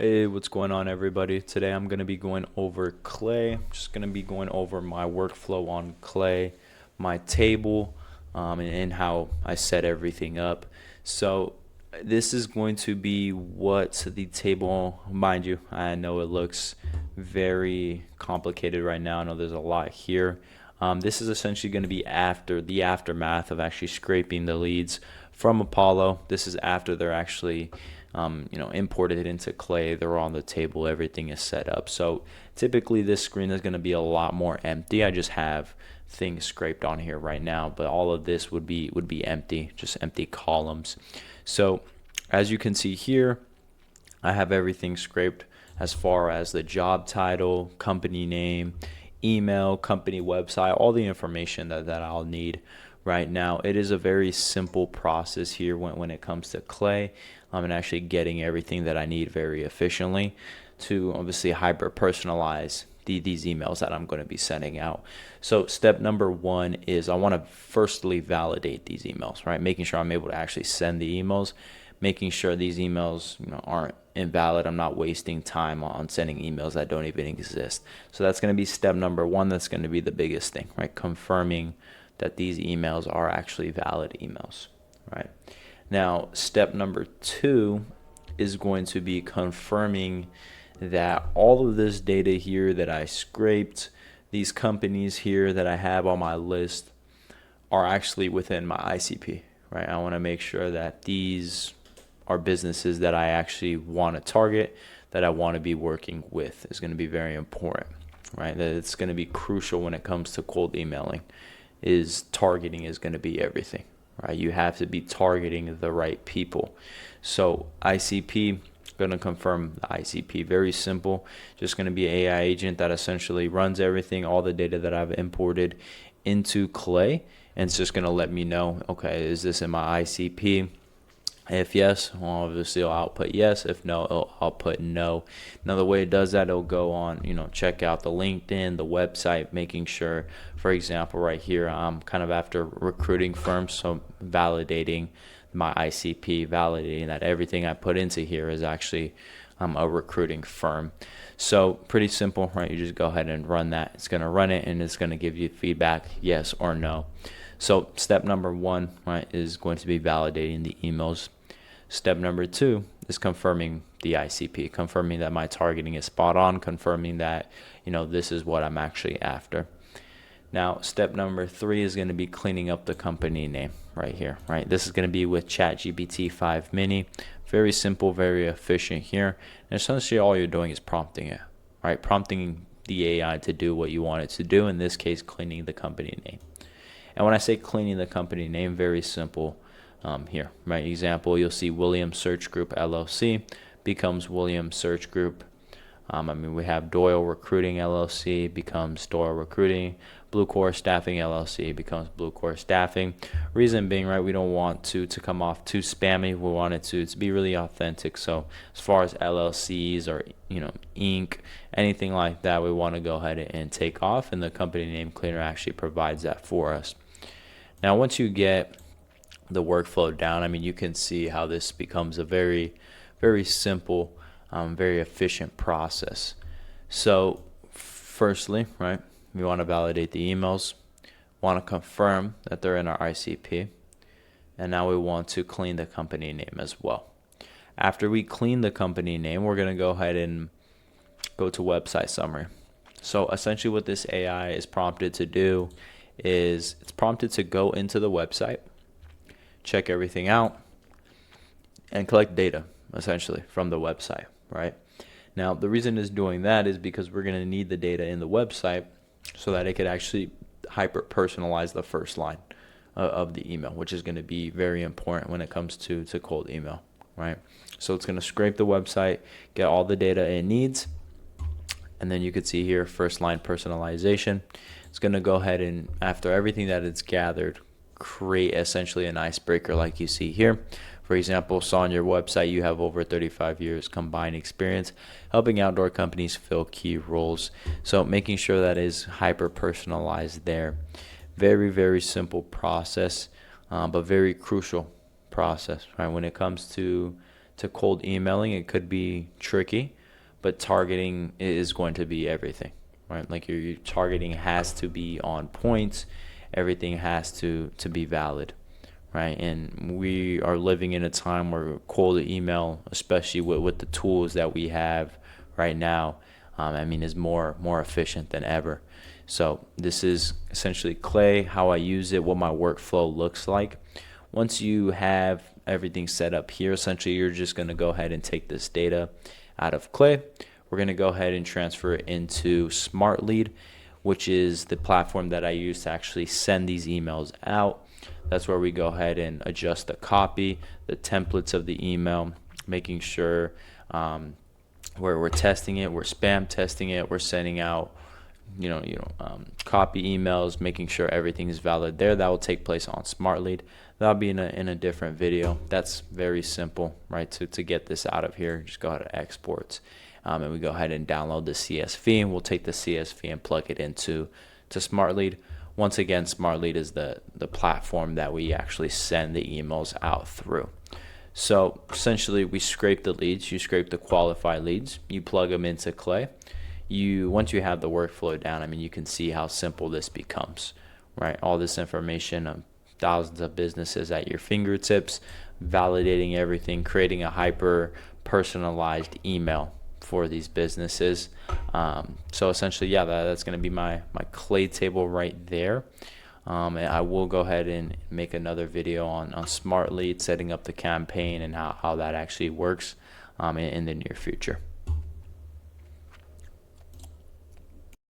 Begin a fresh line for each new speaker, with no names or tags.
Hey, what's going on, everybody? Today I'm going to be going over Clay. Just going to be going over my workflow on Clay, my table, and how I set everything up. So, this is going to be what the table, mind you, I know it looks very complicated right now. I know there's a lot here. This is essentially going to be after the aftermath of actually scraping the leads from Apollo. This is after they're actually imported it into Clay. They're on the table. Everything is set up. So typically this screen is going to be a lot more empty. I just have things scraped on here right now, but all of this would be empty, just empty columns. So as you can see here, I have everything scraped as far as the job title, company name, email, company website, all the information that I'll need right now. It is a very simple process here when it comes to Clay, and actually getting everything that I need very efficiently to obviously hyper personalize these emails that I'm going to be sending out. So step number one is I want to firstly validate these emails, right? Making sure I'm able to actually send the emails, making sure these emails aren't invalid. I'm not wasting time on sending emails that don't even exist. So that's going to be step number one. That's going to be the biggest thing, right? Confirming that these emails are actually valid emails, right? Now, step number two is going to be confirming that all of this data here that I scraped, these companies here that I have on my list, are actually within my ICP, right? I want to make sure that these are businesses that I actually want to target, that I want to be working with. Is going to be very important, right? That it's going to be crucial when it comes to cold emailing. Is targeting is going to be everything, right? You have to be targeting the right people. So ICP, going to confirm the ICP. Very simple. Just going to be an AI agent that essentially runs everything, all the data that I've imported into Clay, and it's just going to let me know, okay, is this in my ICP? If yes, well, obviously it'll output yes. If no, it'll output no. Now the way it does that, it'll go on, check out the LinkedIn, the website, making sure, for example, right here, I'm kind of after recruiting firms, so validating my ICP, validating that everything I put into here is actually a recruiting firm. So pretty simple, right? You just go ahead and run that. It's going to run it, and it's going to give you feedback, yes or no. So step number one, right, is going to be validating the emails. Step number two is confirming the ICP, confirming that my targeting is spot on, confirming that, this is what I'm actually after. Now, step number three is going to be cleaning up the company name right here, right? This is going to be with ChatGPT 5 Mini. Very simple, very efficient here. And essentially all you're doing is prompting it, right? Prompting the AI to do what you want it to do, in this case, cleaning the company name. And when I say cleaning the company name, very simple here, right? Example, you'll see Williams Search Group LLC becomes Williams Search Group. We have Doyle Recruiting LLC becomes Doyle Recruiting. Blue Core Staffing LLC becomes Blue Core Staffing. Reason being, right, we don't want to come off too spammy. We want it to be really authentic. So as far as LLCs or, Inc., anything like that, we want to go ahead and take off. And the company name cleaner actually provides that for us. Now, once you get the workflow down, you can see how this becomes a very, very simple, very efficient process. So firstly, right, we want to validate the emails, want to confirm that they're in our ICP, and now we want to clean the company name as well. After we clean the company name, we're going to go ahead and go to website summary. So essentially what this AI is prompted to do is it's prompted to go into the website, check everything out, and collect data essentially from the website, right? Now, the reason it's doing that is because we're going to need the data in the website so that it could actually hyper personalize the first line of the email, which is going to be very important when it comes to cold email, right? So it's going to scrape the website, get all the data it needs, and then you could see here first line personalization. It's going to go ahead and, after everything that it's gathered, create essentially an icebreaker like you see here. For example, saw on your website you have over 35 years combined experience helping outdoor companies fill key roles. So making sure that is hyper personalized there. Very, very simple process, but very crucial process, right? When it comes to to cold emailing, it could be tricky, but targeting is going to be everything, right? Like your targeting has to be on point. Everything has to be valid, right? And we are living in a time where cold email, especially with the tools that we have right now, I mean, is more efficient than ever. So this is essentially Clay, how I use it, what my workflow looks like. Once you have everything set up here, essentially you're just going to go ahead and take this data out of Clay. We're going to go ahead and transfer it into Smart Lead, which is the platform that I use to actually send these emails out. That's where we go ahead and adjust the copy, the templates of the email, making sure we're testing it, we're spam testing it, we're sending out copy emails, making sure everything is valid there. That will take place on Smart Lead. That'll be in a different video. That's very simple, right? To get this out of here, just go ahead and export, and we go ahead and download the CSV, and we'll take the CSV and plug it into Smart Lead. Once again, Smart Lead is the platform that we actually send the emails out through. So essentially, we scrape the leads. You scrape the qualified leads. You plug them into Clay. Once you have the workflow down, I mean, you can see how simple this becomes, right? All this information, thousands of businesses at your fingertips, validating everything, creating a hyper personalized email for these businesses. So essentially, yeah, that's going to be my Clay table right there. And I will go ahead and make another video on Smart Lead, setting up the campaign and how that actually works in the near future.